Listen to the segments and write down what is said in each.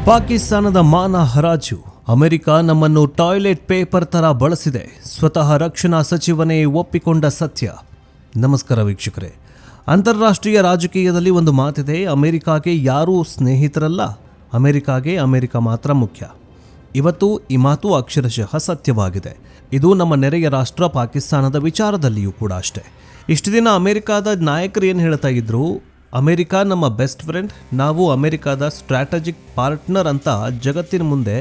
ಪಾಕಿಸ್ತಾನದ ಮಾನ ಹರಾಜು. ಅಮೆರಿಕ ನಮ್ಮನ್ನು ಟಾಯ್ಲೆಟ್ ಪೇಪರ್ ತರ ಬಳಸಿದೆ. ಸ್ವತಃ ರಕ್ಷಣಾ ಸಚಿವನೇ ಒಪ್ಪಿಕೊಂಡ ಸತ್ಯ. ನಮಸ್ಕಾರ ವೀಕ್ಷಕರೇ. ಅಂತಾರಾಷ್ಟ್ರೀಯ ರಾಜಕೀಯದಲ್ಲಿ ಒಂದು ಮಾತಿದೆ, ಅಮೆರಿಕಾಗೆ ಯಾರೂ ಸ್ನೇಹಿತರಲ್ಲ, ಅಮೆರಿಕಾಗೆ ಅಮೆರಿಕ ಮಾತ್ರ ಮುಖ್ಯ. ಇವತ್ತು ಈ ಮಾತು ಅಕ್ಷರಶಃ ಸತ್ಯವಾಗಿದೆ. ಇದು ನಮ್ಮ ನೆರೆಯ ರಾಷ್ಟ್ರ ಪಾಕಿಸ್ತಾನದ ವಿಚಾರದಲ್ಲಿಯೂ ಕೂಡ ಅಷ್ಟೇ. ಇಷ್ಟು ದಿನ ಅಮೆರಿಕಾದ ನಾಯಕರು ಏನು ಹೇಳ್ತಾ ಇದ್ರು, ಅಮೆರಿಕ ನಮ್ಮ ಬೆಸ್ಟ್ ಫ್ರೆಂಡ್, ನಾವು ಅಮೆರಿಕಾದ ಸ್ಟ್ರಾಟಜಿಕ್ ಪಾರ್ಟ್ನರ್ ಅಂತ ಜಗತ್ತಿನ ಮುಂದೆ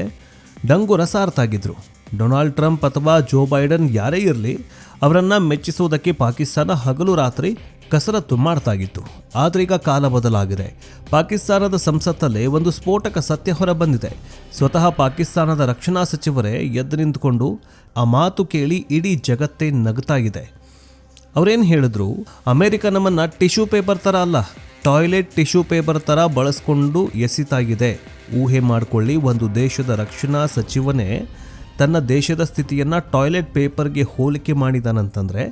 ಡಂಗುರ ಸಾರ್ತಾಗಿದ್ರು. ಡೊನಾಲ್ಡ್ ಟ್ರಂಪ್ ಅಥವಾ ಜೋ ಬೈಡನ್ ಯಾರೇ ಇರಲಿ, ಅವರನ್ನು ಮೆಚ್ಚಿಸೋದಕ್ಕೆ ಪಾಕಿಸ್ತಾನ ಹಗಲು ರಾತ್ರಿ ಕಸರತ್ತು ಮಾಡ್ತಾಗಿತ್ತು. ಆದರೆ ಈಗ ಕಾಲ ಬದಲಾಗಿದೆ. ಪಾಕಿಸ್ತಾನದ ಸಂಸತ್ತಲ್ಲೇ ಒಂದು ಸ್ಫೋಟಕ ಸತ್ಯ ಹೊರ ಬಂದಿದೆ. ಸ್ವತಃ ಪಾಕಿಸ್ತಾನದ ರಕ್ಷಣಾ ಸಚಿವರೇ ಎದ್ದು ನಿಂತುಕೊಂಡು ಆ ಮಾತು ಕೇಳಿ ಇಡೀ ಜಗತ್ತೇ ನಗ್ತಾ ಇದೆ. ಅವರೇನು ಹೇಳಿದ್ರು, ಅಮೆರಿಕ ನಮ್ಮನ್ನು ಟಿಶ್ಯೂ ಪೇಪರ್ ಥರ ಅಲ್ಲ, ಟಾಯ್ಲೆಟ್ ಟಿಶ್ಯೂ ಪೇಪರ್ ಥರ ಬಳಸ್ಕೊಂಡು ಎಸಿತಾಗಿದೆ. ಊಹೆ ಮಾಡಿಕೊಳ್ಳಿ, ಒಂದು ದೇಶದ ರಕ್ಷಣಾ ಸಚಿವನೇ ತನ್ನ ದೇಶದ ಸ್ಥಿತಿಯನ್ನು ಟಾಯ್ಲೆಟ್ ಪೇಪರ್ಗೆ ಹೋಲಿಕೆ ಮಾಡಿದಾನಂತಂದರೆ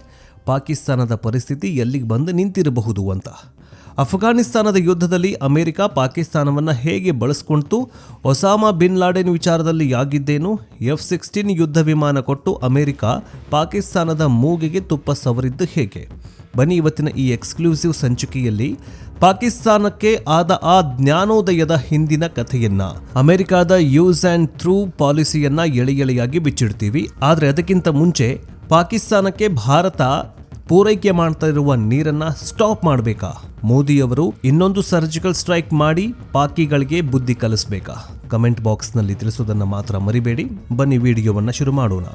ಪಾಕಿಸ್ತಾನದ ಪರಿಸ್ಥಿತಿ ಎಲ್ಲಿಗೆ ಬಂದು ನಿಂತಿರಬಹುದು ಅಂತ. ಅಫ್ಘಾನಿಸ್ತಾನದ ಯುದ್ಧದಲ್ಲಿ ಅಮೆರಿಕ ಪಾಕಿಸ್ತಾನವನ್ನು ಹೇಗೆ ಬಳಸ್ಕೊಂತು, ಒಸಾಮಾ ಬಿನ್ ಲಾಡೆನ್ ವಿಚಾರದಲ್ಲಿ ಆಗಿದ್ದೇನು, F-16 ಯುದ್ಧ ವಿಮಾನ ಕೊಟ್ಟು ಅಮೆರಿಕ ಪಾಕಿಸ್ತಾನದ ಮೂಗಿಗೆ ತುಪ್ಪ ಸವರಿದ್ದು ಹೇಗೆ? ಬನ್ನಿ ಇವತ್ತಿನ ಈ ಎಕ್ಸ್ಕ್ಲೂಸಿವ್ ಸಂಚಿಕೆಯಲ್ಲಿ ಪಾಕಿಸ್ತಾನಕ್ಕೆ ಆದ ಆ ಜ್ಞಾನೋದಯದ ಹಿಂದಿನ ಕಥೆಯನ್ನ, ಅಮೆರಿಕದ ಯೂಸ್ ಆ್ಯಂಡ್ ಥ್ರೂ ಪಾಲಿಸಿಯನ್ನ ಎಳೆಯಾಗಿ ಬಿಚ್ಚಿಡ್ತೀವಿ. ಆದರೆ ಅದಕ್ಕಿಂತ ಮುಂಚೆ ಪಾಕಿಸ್ತಾನಕ್ಕೆ ಭಾರತ ಪೂರೈಕೆ ಮಾಡ್ತಾ ಇರುವ ನೀರನ್ನ ಸ್ಟಾಪ್ ಮಾಡಬೇಕಾ? ಮೋದಿಯವರು ಇನ್ನೊಂದು ಸರ್ಜಿಕಲ್ ಸ್ಟ್ರೈಕ್ ಮಾಡಿ ಪಾಕಿಗಳಿಗೆ ಬುದ್ಧಿ ಕಲಿಸಬೇಕಾ? ಕಮೆಂಟ್ ಬಾಕ್ಸ್ನಲ್ಲಿ ತಿಳಿಸೋದನ್ನು ಮಾತ್ರ ಮರಿಬೇಡಿ. ಬನ್ನಿ ವಿಡಿಯೋವನ್ನು ಶುರು ಮಾಡೋಣ.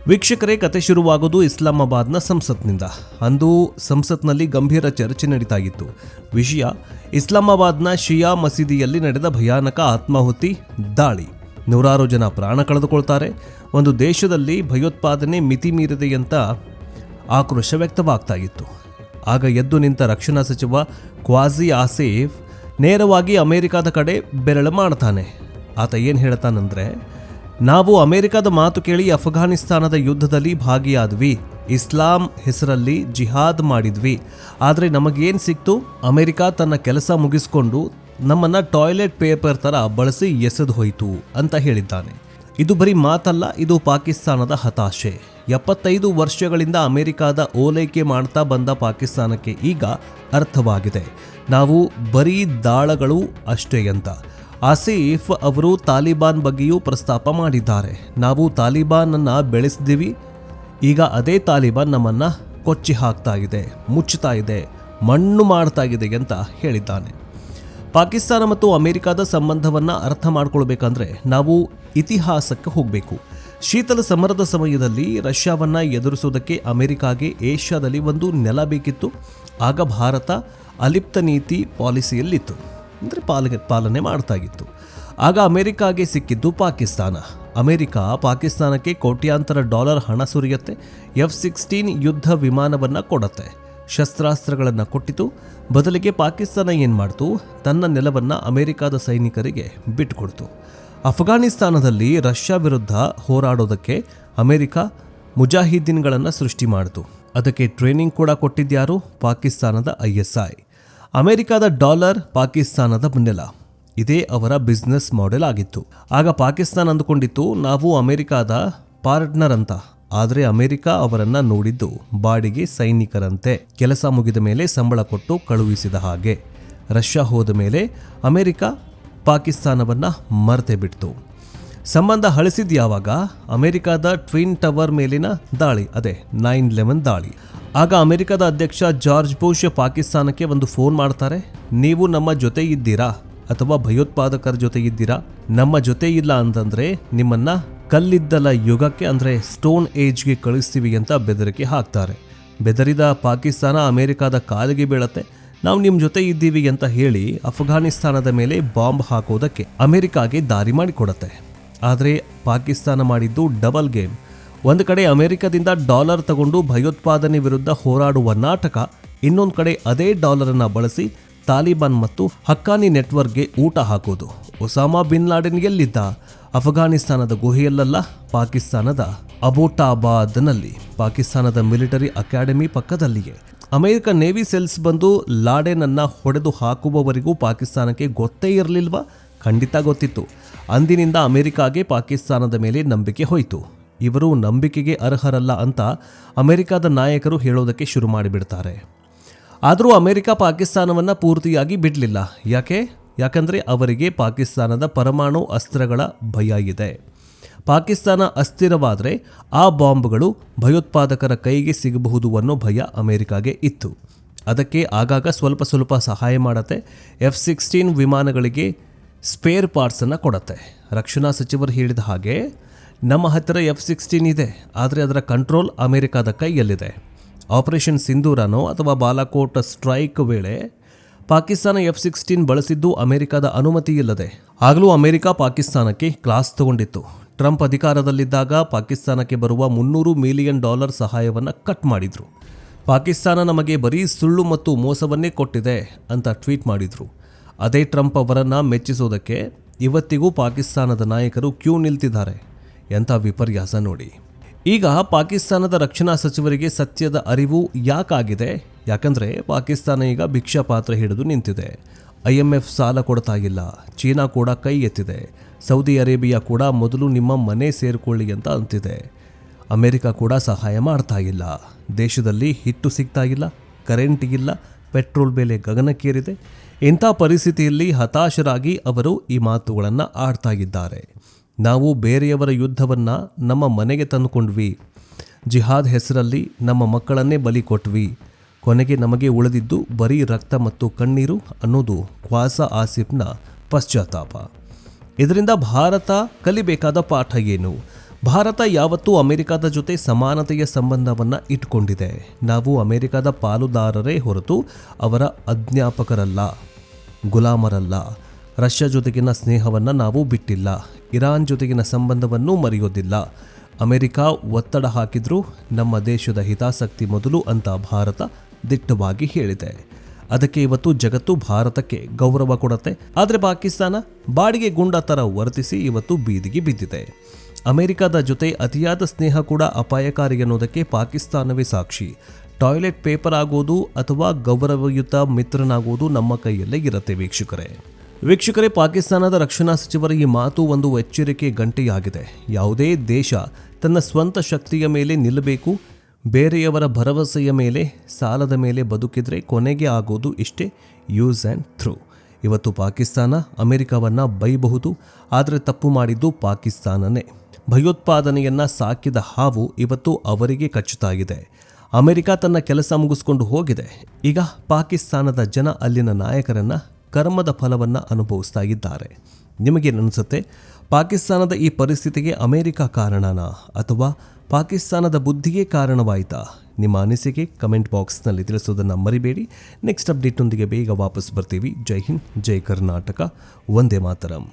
ವೀಕ್ಷಕರೇ, ಕತೆ ಶುರುವಾಗೋದು ಇಸ್ಲಾಮಾಬಾದ್ನ ಸಂಸತ್ನಿಂದ. ಅಂದು ಸಂಸತ್ನಲ್ಲಿ ಗಂಭೀರ ಚರ್ಚೆ ನಡೀತಾ ಇತ್ತು. ವಿಷಯ ಇಸ್ಲಾಮಾಬಾದ್ನ ಶಿಯಾ ಮಸೀದಿಯಲ್ಲಿ ನಡೆದ ಭಯಾನಕ ಆತ್ಮಾಹುತಿ ದಾಳಿ. ನೂರಾರು ಜನ ಪ್ರಾಣ ಕಳೆದುಕೊಳ್ತಾರೆ. ಒಂದು ದೇಶದಲ್ಲಿ ಭಯೋತ್ಪಾದನೆ ಮಿತಿ ಮೀರಿದೆ ಅಂತ ಆಕ್ರೋಶ ವ್ಯಕ್ತವಾಗ್ತಾ ಇತ್ತು. ಆಗ ಎದ್ದು ನಿಂತ ರಕ್ಷಣಾ ಸಚಿವ ಕ್ವಾಜಿ ಆಸಿಫ್ ನೇರವಾಗಿ ಅಮೆರಿಕದ ಕಡೆ ಬೆರಳು ಮಾಡ್ತಾನೆ. ಆತ ಏನು ಹೇಳ್ತಾನಂದ್ರೆ, ನಾವು ಅಮೆರಿಕದ ಮಾತು ಕೇಳಿ ಅಫ್ಘಾನಿಸ್ತಾನದ ಯುದ್ಧದಲ್ಲಿ ಭಾಗಿಯಾದ್ವಿ, ಇಸ್ಲಾಂ ಹೆಸರಲ್ಲಿ ಜಿಹಾದ್ ಮಾಡಿದ್ವಿ. ಆದರೆ ನಮಗೇನು ಸಿಕ್ತು? ಅಮೆರಿಕ ತನ್ನ ಕೆಲಸ ಮುಗಿಸ್ಕೊಂಡು ನಮ್ಮನ್ನು ಟಾಯ್ಲೆಟ್ ಪೇಪರ್ ಥರ ಬಳಸಿ ಎಸೆದು ಹೋಯಿತು ಅಂತ ಹೇಳಿದ್ದಾನೆ. ಇದು ಬರೀ ಮಾತಲ್ಲ, ಇದು ಪಾಕಿಸ್ತಾನದ ಹತಾಶೆ. 75 ವರ್ಷಗಳಿಂದ ಅಮೆರಿಕದ ಓಲೈಕೆ ಮಾಡ್ತಾ ಬಂದ ಪಾಕಿಸ್ತಾನಕ್ಕೆ ಈಗ ಅರ್ಥವಾಗಿದೆ, ನಾವು ಬರೀ ದಾಳಗಳು ಅಷ್ಟೇ ಅಂತ. ಆಸಿಫ್ ಅವರು ತಾಲಿಬಾನ್ ಬಗ್ಗೆಯೂ ಪ್ರಸ್ತಾಪ ಮಾಡಿದ್ದಾರೆ. ನಾವು ತಾಲಿಬಾನ್ ಅನ್ನು ಬೆಳೆಸಿದ್ದೀವಿ, ಈಗ ಅದೇ ತಾಲಿಬಾನ್ ನಮ್ಮನ್ನು ಕೊಚ್ಚಿ ಹಾಕ್ತಾ ಇದೆ, ಮುಚ್ಚುತ್ತಾ ಇದೆ, ಮಣ್ಣು ಮಾಡ್ತಾ ಇದೆ ಅಂತ ಹೇಳಿದ್ದಾನೆ. ಪಾಕಿಸ್ತಾನ ಮತ್ತು ಅಮೆರಿಕದ ಸಂಬಂಧವನ್ನು ಅರ್ಥ ಮಾಡ್ಕೊಳ್ಬೇಕಂದ್ರೆ ನಾವು ಇತಿಹಾಸಕ್ಕೆ ಹೋಗಬೇಕು. ಶೀತಲ ಸಮರದ ಸಮಯದಲ್ಲಿ ರಷ್ಯಾವನ್ನು ಎದುರಿಸೋದಕ್ಕೆ ಅಮೆರಿಕಾಗೆ ಏಷ್ಯಾದಲ್ಲಿ ಒಂದು ನೆಲ ಬೇಕಿತ್ತು. ಆಗ ಭಾರತ ಅಲಿಪ್ತ ನೀತಿ ಪಾಲಿಸಿಯಲ್ಲಿತ್ತು, ಅಂದರೆ ಪಾಲನೆ ಮಾಡ್ತಾಗಿತ್ತು. ಆಗ ಅಮೆರಿಕಾಗೆ ಸಿಕ್ಕಿದ್ದು ಪಾಕಿಸ್ತಾನ. ಅಮೆರಿಕ ಪಾಕಿಸ್ತಾನಕ್ಕೆ ಕೋಟ್ಯಾಂತರ ಡಾಲರ್ ಹಣ ಸುರಿಯುತ್ತೆ, F-16 ಯುದ್ಧ ವಿಮಾನವನ್ನು ಕೊಡುತ್ತೆ, ಶಸ್ತ್ರಾಸ್ತ್ರಗಳನ್ನು ಕೊಟ್ಟಿತು. ಬದಲಿಗೆ ಪಾಕಿಸ್ತಾನ ಏನು ಮಾಡ್ತು, ತನ್ನ ನೆಲವನ್ನು ಅಮೆರಿಕದ ಸೈನಿಕರಿಗೆ ಬಿಟ್ಟುಕೊಡ್ತು. ಅಫ್ಘಾನಿಸ್ತಾನದಲ್ಲಿ ರಷ್ಯಾ ವಿರುದ್ಧ ಹೋರಾಡೋದಕ್ಕೆ ಅಮೆರಿಕ ಮುಜಾಹಿದ್ದೀನ್ಗಳನ್ನು ಸೃಷ್ಟಿ ಮಾಡಿತು. ಅದಕ್ಕೆ ಟ್ರೈನಿಂಗ್ ಕೂಡ ಕೊಟ್ಟಿದ್ಯಾರು? ಪಾಕಿಸ್ತಾನದ ISI. ಅಮೆರಿಕದ ಡಾಲರ್ ಪಾಕಿಸ್ತಾನದ ನೆಲ, ಇದೇ ಅವರ ಬಿಸ್ನೆಸ್ ಮಾಡೆಲ್ ಆಗಿತ್ತು. ಆಗ ಪಾಕಿಸ್ತಾನ ಅಂದುಕೊಂಡಿತ್ತು ನಾವು ಅಮೆರಿಕದ ಪಾರ್ಟ್ನರ್ ಅಂತ. ಆದರೆ ಅಮೆರಿಕ ಅವರನ್ನು ನೋಡಿದ್ದು ಬಾಡಿಗೆ ಸೈನಿಕರಂತೆ, ಕೆಲಸ ಮುಗಿದ ಮೇಲೆ ಸಂಬಳ ಕೊಟ್ಟು ಕಳುಹಿಸಿದ ಹಾಗೆ. ರಷ್ಯಾ ಹೋದ ಮೇಲೆ ಅಮೆರಿಕ ಪಾಕಿಸ್ತಾನವನ್ನು ಮರೆತೇ ಬಿಡ್ತು. ಸಂಬಂಧ ಹಳಿಸಿದ ಯಾವಾಗ? ಅಮೆರಿಕದ ಟ್ವಿನ್ ಟವರ್ ಮೇಲಿನ ದಾಳಿ, ಅದೇ 9/11 ದಾಳಿ. ಆಗ ಅಮೆರಿಕದ ಅಧ್ಯಕ್ಷ ಜಾರ್ಜ್ ಬುಷ್ ಪಾಕಿಸ್ತಾನಕ್ಕೆ ಒಂದು ಫೋನ್ ಮಾಡ್ತಾರೆ, ನೀವು ನಮ್ಮ ಜೊತೆ ಇದ್ದೀರಾ ಅಥವಾ ಭಯೋತ್ಪಾದಕರ ಜೊತೆ ಇದ್ದೀರಾ? ನಮ್ಮ ಜೊತೆ ಇಲ್ಲ ಅಂತಂದರೆ ನಿಮ್ಮನ್ನು ಕಲ್ಲಿದ್ದಲ ಯುಗಕ್ಕೆ, ಅಂದರೆ ಸ್ಟೋನ್ ಏಜ್ಗೆ ಕಳಿಸ್ತೀವಿ ಅಂತ ಬೆದರಿಕೆ ಹಾಕ್ತಾರೆ. ಬೆದರಿದ ಪಾಕಿಸ್ತಾನ ಅಮೆರಿಕದ ಕಾಲಿಗೆ ಬೀಳತ್ತೆ. ನಾವು ನಿಮ್ಮ ಜೊತೆ ಇದ್ದೀವಿ ಅಂತ ಹೇಳಿ ಅಫ್ಘಾನಿಸ್ತಾನದ ಮೇಲೆ ಬಾಂಬ್ ಹಾಕೋದಕ್ಕೆ ಅಮೆರಿಕಾಗೆ ದಾರಿ ಮಾಡಿಕೊಡತ್ತೆ. ಆದರೆ ಪಾಕಿಸ್ತಾನ ಮಾಡಿದ್ದು ಡಬಲ್ ಗೇಮ್. ಒಂದು ಕಡೆ ಅಮೆರಿಕದಿಂದ ಡಾಲರ್ ತಗೊಂಡು ಭಯೋತ್ಪಾದನೆ ವಿರುದ್ಧ ಹೋರಾಡುವ ನಾಟಕ, ಇನ್ನೊಂದು ಕಡೆ ಅದೇ ಡಾಲರನ್ನು ಬಳಸಿ ತಾಲಿಬಾನ್ ಮತ್ತು ಹಕ್ಕಾನಿ ನೆಟ್ವರ್ಕ್ಗೆ ಊಟ ಹಾಕೋದು. ಒಸಾಮಾ ಬಿನ್ ಲಾಡೆನ್ ಎಲ್ಲಿದ್ದ? ಅಫ್ಘಾನಿಸ್ತಾನದ ಗುಹೆಯಲ್ಲ, ಪಾಕಿಸ್ತಾನದ ಅಬೋಟಾಬಾದ್ನಲ್ಲಿ, ಪಾಕಿಸ್ತಾನದ ಮಿಲಿಟರಿ ಅಕಾಡೆಮಿ ಪಕ್ಕದಲ್ಲಿಯೇ. ಅಮೆರಿಕ ನೇವಿ ಸೆಲ್ಸ್ ಬಂದು ಲಾಡೆನ್ ಅನ್ನ ಹೊಡೆದು ಹಾಕುವವರೆಗೂ ಪಾಕಿಸ್ತಾನಕ್ಕೆ ಗೊತ್ತೇ ಇರಲಿಲ್ವಾ ಖಂಡಿತ ಗೊತ್ತಿತ್ತು. ಅಂದಿನಿಂದ ಅಮೆರಿಕಾಗೆ ಪಾಕಿಸ್ತಾನದ ಮೇಲೆ ನಂಬಿಕೆ ಹೋಯಿತು. ಇವರು ನಂಬಿಕೆಗೆ ಅರ್ಹರಲ್ಲ ಅಂತ ಅಮೆರಿಕದ ನಾಯಕರು ಹೇಳೋದಕ್ಕೆ ಶುರು ಮಾಡಿಬಿಡ್ತಾರೆ. ಆದರೂ ಅಮೆರಿಕ ಪಾಕಿಸ್ತಾನವನ್ನು ಪೂರ್ತಿಯಾಗಿ ಬಿಡಲಿಲ್ಲ. ಯಾಕಂದರೆ ಅವರಿಗೆ ಪಾಕಿಸ್ತಾನದ ಪರಮಾಣು ಅಸ್ತ್ರಗಳ ಭಯ ಇದೆ. ಪಾಕಿಸ್ತಾನ ಅಸ್ಥಿರವಾದರೆ ಆ ಬಾಂಬ್ಗಳು ಭಯೋತ್ಪಾದಕರ ಕೈಗೆ ಸಿಗಬಹುದು ಅನ್ನೋ ಭಯ ಅಮೆರಿಕಾಗೆ ಇತ್ತು. ಅದಕ್ಕೆ ಆಗಾಗ ಸ್ವಲ್ಪ ಸಹಾಯ ಮಾಡುತ್ತೆ. F-16 ವಿಮಾನಗಳಿಗೆ ಸ್ಪೇರ್ ಪಾರ್ಟ್ಸನ್ನು ಕೊಡುತ್ತೆ. ರಕ್ಷಣಾ ಸಚಿವರು ಹೇಳಿದ ಹಾಗೆ ನಮ್ಮ ಹತ್ತಿರ F-16 ಇದೆ, ಆದರೆ ಅದರ ಕಂಟ್ರೋಲ್ ಅಮೆರಿಕದ ಕೈಯಲ್ಲಿದೆ. ಆಪರೇಷನ್ ಸಿಂಧೂರನೋ ಅಥವಾ ಬಾಲಾಕೋಟ್ ಸ್ಟ್ರೈಕ್ ವೇಳೆ ಪಾಕಿಸ್ತಾನ F-16 ಬಳಸಿದ್ದು ಅಮೆರಿಕದ ಅನುಮತಿ ಇಲ್ಲದೆ. ಆಗಲೂ ಅಮೆರಿಕ ಪಾಕಿಸ್ತಾನಕ್ಕೆ ಕ್ಲಾಸ್ ತಗೊಂಡಿತ್ತು. ಟ್ರಂಪ್ ಅಧಿಕಾರದಲ್ಲಿದ್ದಾಗ ಪಾಕಿಸ್ತಾನಕ್ಕೆ ಬರುವ $300 ಮಿಲಿಯನ್ ಸಹಾಯವನ್ನು ಕಟ್ ಮಾಡಿದ್ರು. ಪಾಕಿಸ್ತಾನ ನಮಗೆ ಬರೀ ಸುಳ್ಳು ಮತ್ತು ಮೋಸವನ್ನೇ ಕೊಟ್ಟಿದೆ ಅಂತ ಟ್ವೀಟ್ ಮಾಡಿದ್ರು. ಅದೇ ಟ್ರಂಪ್ ಅವರನ್ನು ಮೆಚ್ಚಿಸೋದಕ್ಕೆ ಇವತ್ತಿಗೂ ಪಾಕಿಸ್ತಾನದ ನಾಯಕರು ಕ್ಯೂ ನಿಲ್ತಿದ್ದಾರೆ. ಎಂಥ ವಿಪರ್ಯಾಸ ನೋಡಿ. ಈಗ ಪಾಕಿಸ್ತಾನದ ರಕ್ಷಣಾ ಸಚಿವರಿಗೆ ಸತ್ಯದ ಅರಿವು ಯಾಕಾಗಿದೆ? ಯಾಕಂದರೆ ಪಾಕಿಸ್ತಾನ ಈಗ ಭಿಕ್ಷಾ ಪಾತ್ರ ಹಿಡಿದು ನಿಂತಿದೆ. IMF ಸಾಲ ಕೊಡ್ತಾ ಇಲ್ಲ. ಚೀನಾ ಕೂಡ ಕೈ ಎತ್ತಿದೆ. ಸೌದಿ ಅರೇಬಿಯಾ ಕೂಡ ಮೊದಲು ನಿಮ್ಮ ಮನೆ ಸೇರಿಕೊಳ್ಳಿ ಅಂತ ಅಂತಿದೆ. ಅಮೆರಿಕ ಕೂಡ ಸಹಾಯ ಮಾಡ್ತಾ ಇಲ್ಲ. ದೇಶದಲ್ಲಿ ಹಿಟ್ಟು ಸಿಗ್ತಾ ಇಲ್ಲ, ಕರೆಂಟ್ ಇಲ್ಲ, ಪೆಟ್ರೋಲ್ ಬೆಲೆ ಗಗನಕ್ಕೇರಿದೆ. ಇಂಥ ಪರಿಸ್ಥಿತಿಯಲ್ಲಿ ಹತಾಶರಾಗಿ ಅವರು ಈ ಮಾತುಗಳನ್ನು ಆಡ್ತಾ ಇದ್ದಾರೆ. ನಾವು ಬೇರೆಯವರ ಯುದ್ಧವನ್ನು ನಮ್ಮ ಮನೆಗೆ ತಂದುಕೊಂಡ್ವಿ. ಜಿಹಾದ್ ಹೆಸರಲ್ಲಿ ನಮ್ಮ ಮಕ್ಕಳನ್ನೇ ಬಲಿ ಕೊಟ್ವಿ. ಕೊನೆಗೆ ನಮಗೆ ಉಳಿದಿದ್ದು ಬರೀ ರಕ್ತ ಮತ್ತು ಕಣ್ಣೀರು ಅನ್ನೋದು ಖ್ವಾಸಾ ಆಸಿಫ್ನ ಪಶ್ಚಾತ್ತಾಪ. ಇದರಿಂದ ಭಾರತ ಕಲಿಬೇಕಾದ ಪಾಠ ಏನು? ಭಾರತ ಯಾವತ್ತೂ ಅಮೆರಿಕದ ಜೊತೆ ಸಮಾನತೆಯ ಸಂಬಂಧವನ್ನು ಇಟ್ಕೊಂಡಿದೆ. ನಾವು ಅಮೆರಿಕದ ಪಾಲುದಾರರೇ ಹೊರತು ಅವರ ಅಜ್ಞಾಪಕರಲ್ಲ, ಗುಲಾಮರಲ್ಲ. ರಷ್ಯಾ ಜೊತೆಗಿನ ಸ್ನೇಹವನ್ನು ನಾವು ಬಿಟ್ಟಿಲ್ಲ. ಇರಾನ್ ಜೊತೆಗಿನ ಸಂಬಂಧವನ್ನು ಮರೆಯೋದಿಲ್ಲ. ಅಮೆರಿಕ ಒತ್ತಡ ಹಾಕಿದ್ರೂ ನಮ್ಮ ದೇಶದ ಹಿತಾಸಕ್ತಿ ಮೊದಲು ಅಂತ ಭಾರತ ದಿಟ್ಟವಾಗಿ ಹೇಳಿದೆ. ಅದಕ್ಕೆ ಇವತ್ತು ಜಗತ್ತು ಭಾರತಕ್ಕೆ ಗೌರವ ಕೊಡುತ್ತೆ. ಆದರೆ ಪಾಕಿಸ್ತಾನ ಬಾಡಿಗೆ ಗುಂಡ ಥರ ವರ್ತಿಸಿ ಇವತ್ತು ಬೀದಿಗೆ ಬಿದ್ದಿದೆ. ಅಮೆರಿಕದ ಜೊತೆ ಅತಿಯಾದ ಸ್ನೇಹ ಕೂಡ ಅಪಾಯಕಾರಿ ಅನ್ನೋದಕ್ಕೆ ಪಾಕಿಸ್ತಾನವೇ ಸಾಕ್ಷಿ. ಟಾಯ್ಲೆಟ್ ಪೇಪರ್ ಆಗೋದು ಅಥವಾ ಗೌರವಯುತ ಮಿತ್ರನಾಗೋದು ನಮ್ಮ ಕೈಯಲ್ಲೇ ಇರುತ್ತೆ. ವೀಕ್ಷಕರೇ, ಪಾಕಿಸ್ತಾನದ ರಕ್ಷಣಾ ಸಚಿವರ ಈ ಮಾತು ಒಂದು ಎಚ್ಚರಿಕೆ ಗಂಟೆಯಾಗಿದೆ. ಯಾವುದೇ ದೇಶ ತನ್ನ ಸ್ವಂತ ಶಕ್ತಿಯ ಮೇಲೆ ನಿಲ್ಲಬೇಕು. ಬೇರೆಯವರ ಭರವಸೆಯ ಮೇಲೆ, ಸಾಲದ ಮೇಲೆ ಬದುಕಿದ್ರೆ ಕೊನೆಗೆ ಆಗೋದು ಇಷ್ಟೇ, ಯೂಸ್ ಆ್ಯಂಡ್ ಥ್ರೂ. ಇವತ್ತು ಪಾಕಿಸ್ತಾನ ಅಮೆರಿಕವನ್ನು ಬೈಬಹುದು, ಆದರೆ ತಪ್ಪು ಮಾಡಿದ್ದು ಪಾಕಿಸ್ತಾನನೇ. ಭಯೋತ್ಪಾದನೆಯನ್ನು ಸಾಕಿದ ಹಾವು ಇವತ್ತು ಅವರಿಗೆ ಕಚ್ಚುತ್ತಾ ಇದೆ. ಅಮೆರಿಕ ತನ್ನ ಕೆಲಸ ಮುಗಿಸ್ಕೊಂಡು ಹೋಗಿದೆ. ಈಗ ಪಾಕಿಸ್ತಾನದ ಜನ ಅಲ್ಲಿನ ನಾಯಕರನ್ನು ಕರ್ಮದ ಫಲವನ್ನು ಅನುಭವಿಸ್ತಾ ಇದ್ದಾರೆ. ನಿಮಗೇನನ್ಸುತ್ತೆ? ಪಾಕಿಸ್ತಾನದ ಈ ಪರಿಸ್ಥಿತಿಗೆ ಅಮೆರಿಕ ಕಾರಣನಾ ಅಥವಾ ಪಾಕಿಸ್ತಾನದ ಬುದ್ಧಿಯೇ ಕಾರಣವಾಯಿತಾ? ನಿಮ್ಮ ಅನಿಸಿಕೆ ಕಮೆಂಟ್ ಬಾಕ್ಸ್ನಲ್ಲಿ ತಿಳಿಸೋದನ್ನು ಮರಿಬೇಡಿ. ನೆಕ್ಸ್ಟ್ ಅಪ್ಡೇಟ್ನೊಂದಿಗೆ ಬೇಗ ವಾಪಸ್ ಬರ್ತೀವಿ. ಜೈ ಹಿಂದ್, ಜೈ ಕರ್ನಾಟಕ, ವಂದೇ ಮಾತರಂ.